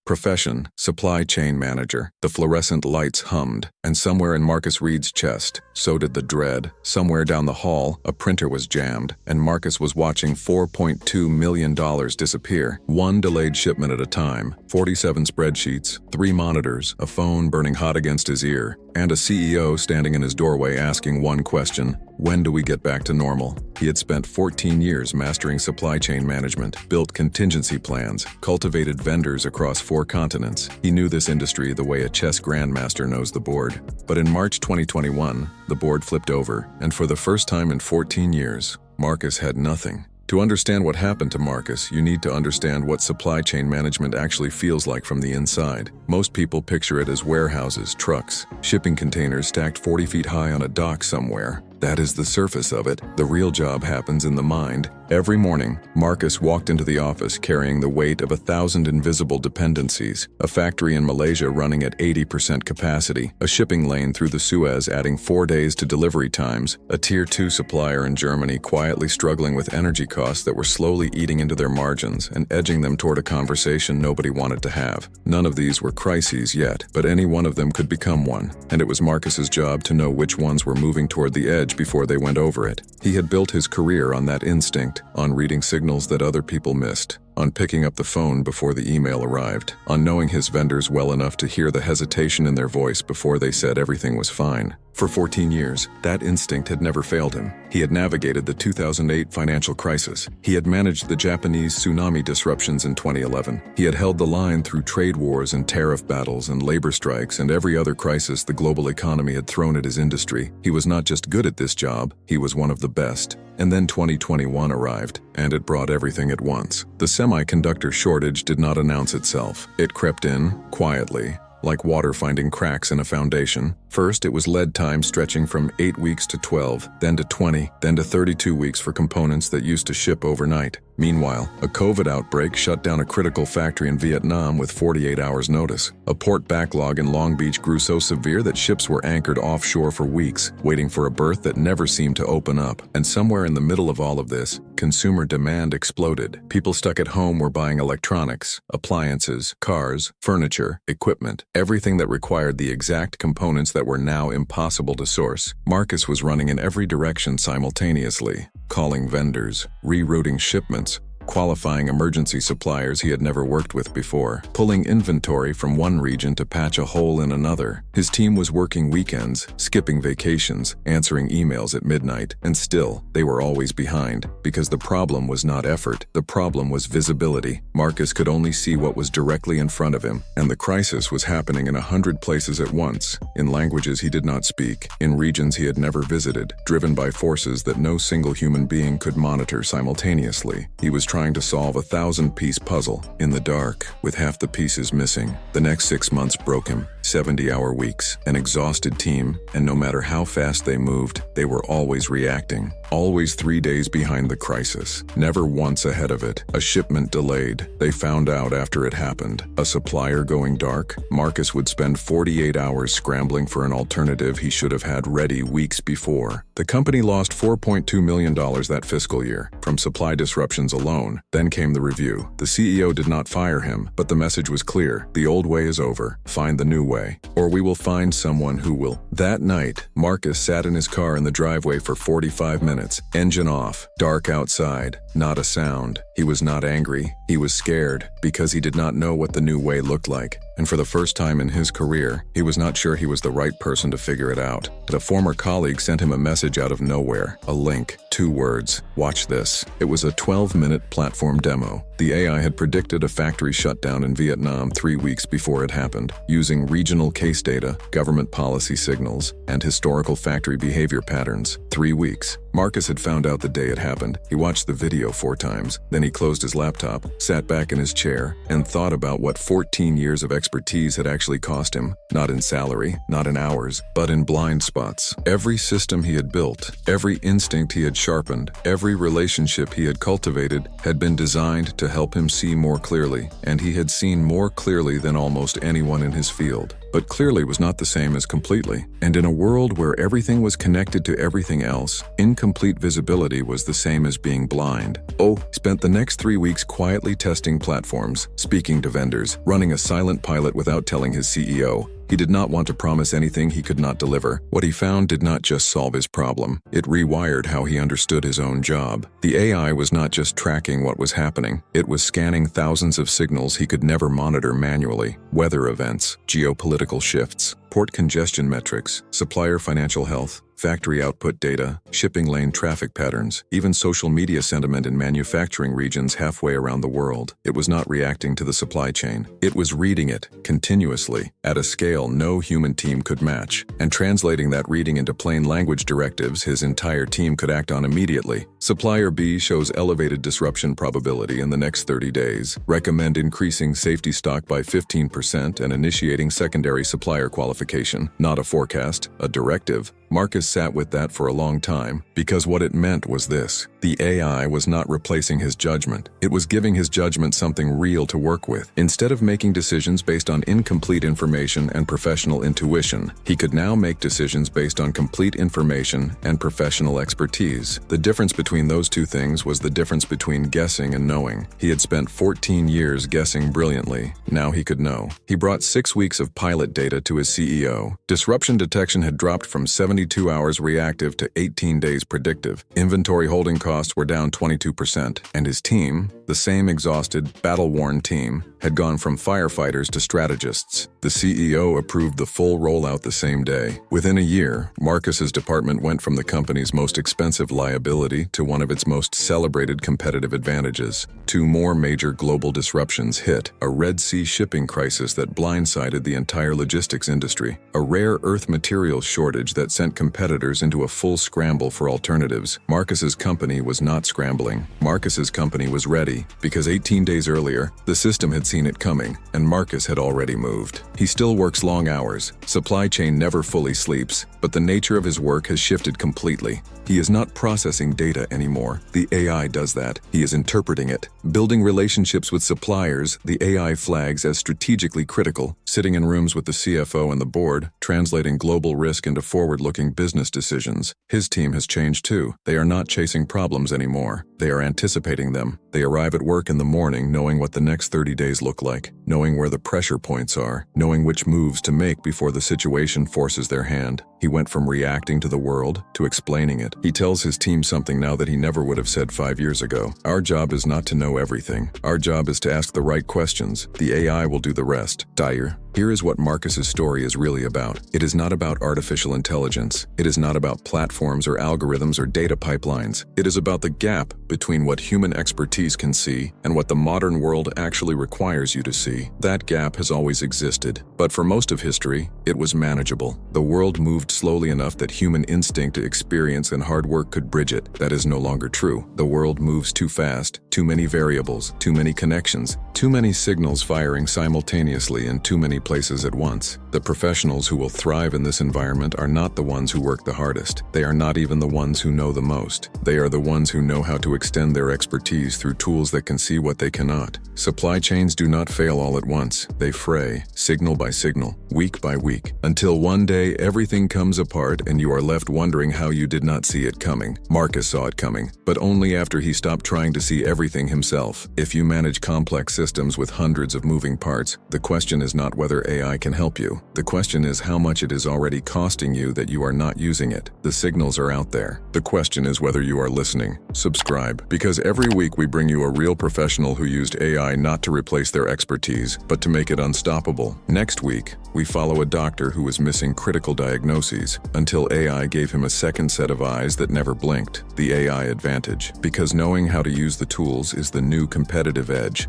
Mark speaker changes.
Speaker 1: Profession, supply chain manager. The fluorescent lights hummed, and somewhere in Marcus Reed's chest, so did the dread. Somewhere down the hall, a printer was jammed, and Marcus was watching $4.2 million disappear, one delayed shipment at a time, 47 spreadsheets, 3 monitors, a phone burning hot against his ear, and a CEO standing in his doorway asking one question: when do we get back to normal? He had spent 14 years mastering supply chain management, built contingency plans, cultivated vendors across 4 continents. He knew this industry the way a chess grandmaster knows the board. But in March 2021, the board flipped over, and for the first time in 14 years, Marcus had nothing. To understand what happened to Marcus, you need to understand what supply chain management actually feels like from the inside. Most people picture it as warehouses, trucks, shipping containers stacked 40 feet high on a dock somewhere. That is the surface of it. The real job happens in the mind. Every morning, Marcus walked into the office carrying the weight of 1,000 invisible dependencies, a factory in Malaysia running at 80% capacity, a shipping lane through the Suez adding 4 days to delivery times, a Tier 2 supplier in Germany quietly struggling with energy costs that were slowly eating into their margins and edging them toward a conversation nobody wanted to have. None of these were crises yet, but any one of them could become one, and it was Marcus's job to know which ones were moving toward the edge before they went over it. He had built his career on that instinct, on reading signals that other people missed, on picking up the phone before the email arrived, on knowing his vendors well enough to hear the hesitation in their voice before they said everything was fine. For 14 years, that instinct had never failed him. He had navigated the 2008 financial crisis. He had managed the Japanese tsunami disruptions in 2011. He had held the line through trade wars and tariff battles and labor strikes and every other crisis the global economy had thrown at his industry. He was not just good at this job, he was one of the best. And then 2021 arrived, and it brought everything at once. The semiconductor shortage did not announce itself. It crept in, quietly, like water finding cracks in a foundation. First, it was lead time stretching from 8 weeks to 12, then to 20, then to 32 weeks for components that used to ship overnight. Meanwhile, a COVID outbreak shut down a critical factory in Vietnam with 48 hours notice. A port backlog in Long Beach grew so severe that ships were anchored offshore for weeks, waiting for a berth that never seemed to open up. And somewhere in the middle of all of this, consumer demand exploded. People stuck at home were buying electronics, appliances, cars, furniture, equipment, everything that required the exact components that were now impossible to source. Marcus was running in every direction simultaneously, calling vendors, rerouting shipments, qualifying emergency suppliers he had never worked with before, pulling inventory from one region to patch a hole in another. His team was working weekends, skipping vacations, answering emails at midnight, and still, they were always behind, because the problem was not effort, the problem was visibility. Marcus could only see what was directly in front of him, and the crisis was happening in 100 places at once, in languages he did not speak, in regions he had never visited, driven by forces that no single human being could monitor simultaneously. He was trying to solve a 1,000-piece puzzle in the dark, with half the pieces missing. The next 6 months broke him. 70-hour weeks, an exhausted team, and no matter how fast they moved, they were always reacting. Always 3 days behind the crisis, never once ahead of it. A shipment delayed. They found out after it happened. A supplier going dark. Marcus would spend 48 hours scrambling for an alternative he should have had ready weeks before. The company lost $4.2 million that fiscal year from supply disruptions alone. Then came the review. The CEO did not fire him, but the message was clear. The old way is over. Find the new way, or we will find someone who will. That night, Marcus sat in his car in the driveway for 45 minutes, engine off, dark outside, not a sound. He was not angry, he was scared, because he did not know what the new way looked like. And for the first time in his career, he was not sure he was the right person to figure it out. But a former colleague sent him a message out of nowhere, a link, 2 words, watch this. It was a 12-minute platform demo. The AI had predicted a factory shutdown in Vietnam 3 weeks before it happened, using regional case data, government policy signals, and historical factory behavior patterns. 3 weeks. Marcus had found out the day it happened. He watched the video 4 times, then he closed his laptop, sat back in his chair, and thought about what 14 years of expertise had actually cost him, not in salary, not in hours, but in blind spots. Every system he had built, every instinct he had sharpened, every relationship he had cultivated had been designed to help him see more clearly, and he had seen more clearly than almost anyone in his field. But clearly was not the same as completely. And in a world where everything was connected to everything else, incomplete visibility was the same as being blind. O spent the next 3 weeks quietly testing platforms, speaking to vendors, running a silent pilot without telling his CEO. He did not want to promise anything he could not deliver. What he found did not just solve his problem. It rewired how he understood his own job. The AI was not just tracking what was happening. It was scanning thousands of signals he could never monitor manually. Weather events, geopolitical shifts, port congestion metrics, supplier financial health, factory output data, shipping lane traffic patterns, even social media sentiment in manufacturing regions halfway around the world. It was not reacting to the supply chain. It was reading it, continuously, at a scale no human team could match, and translating that reading into plain language directives his entire team could act on immediately. Supplier B shows elevated disruption probability in the next 30 days. Recommend increasing safety stock by 15% and initiating secondary supplier qualification. Not a forecast, a directive. Marcus sat with that for a long time, because what it meant was this. The AI was not replacing his judgment. It was giving his judgment something real to work with. Instead of making decisions based on incomplete information and professional intuition, he could now make decisions based on complete information and professional expertise. The difference between those two things was the difference between guessing and knowing. He had spent 14 years guessing brilliantly. Now he could know. He brought 6 weeks of pilot data to his CEO. Disruption detection had dropped from 72 hours reactive to 18 days predictive. Inventory holding costs were down 22%, and his team, the same exhausted, battle-worn team, had gone from firefighters to strategists. The CEO approved the full rollout the same day. Within a year, Marcus's department went from the company's most expensive liability to one of its most celebrated competitive advantages. 2 more major global disruptions hit: a Red Sea shipping crisis that blindsided the entire logistics industry, a rare earth materials shortage that sent competitors into a full scramble for alternatives. Marcus's company was not scrambling. Marcus's company was ready, because 18 days earlier, the system had seen it coming, and Marcus had already moved. He still works long hours. Supply chain never fully sleeps, but the nature of his work has shifted completely. He is not processing data anymore. The AI does that. He is interpreting it. Building relationships with suppliers, the AI flags as strategically critical, sitting in rooms with the CFO and the board, translating global risk into forward-looking business decisions. His team has changed too. They are not chasing problems anymore. They are anticipating them. They arrive at work in the morning knowing what the next 30 days look like, knowing where the pressure points are, knowing which moves to make before the situation forces their hand. He went from reacting to the world to explaining it. He tells his team something now that he never would have said 5 years ago. Our job is not to know everything. Our job is to ask the right questions. The AI will do the rest. Dyer. Here is what Marcus's story is really about. It is not about artificial intelligence. It is not about platforms or algorithms or data pipelines. It is about the gap between what human expertise can see and what the modern world actually requires you to see. That gap has always existed, but for most of history, it was manageable. The world moved slowly enough that human instinct, experience, and hard work could bridge it. That is no longer true. The world moves too fast, too many variables, too many connections, too many signals firing simultaneously in too many places at once. The professionals who will thrive in this environment are not the ones who work the hardest. They are not even the ones who know the most. They are the ones who know how to extend their expertise through tools that can see what they cannot. Supply chains do not fail all at once. They fray, signal by signal, week by week, until one day everything comes apart and you are left wondering how you did not see it coming. Marcus saw it coming, but only after he stopped trying to see everything himself. If you manage complex systems with hundreds of moving parts, the question is not whether AI can help you. The question is how much it is already costing you that you are not using it. The signals are out there. The question is whether you are listening. Subscribe, because every week we bring you a real professional who used AI not to replace their expertise, but to make it unstoppable. Next week, we follow a doctor who was missing critical diagnoses until AI gave him a second set of eyes that never blinked. The AI advantage, because knowing how to use the tools is the new competitive edge.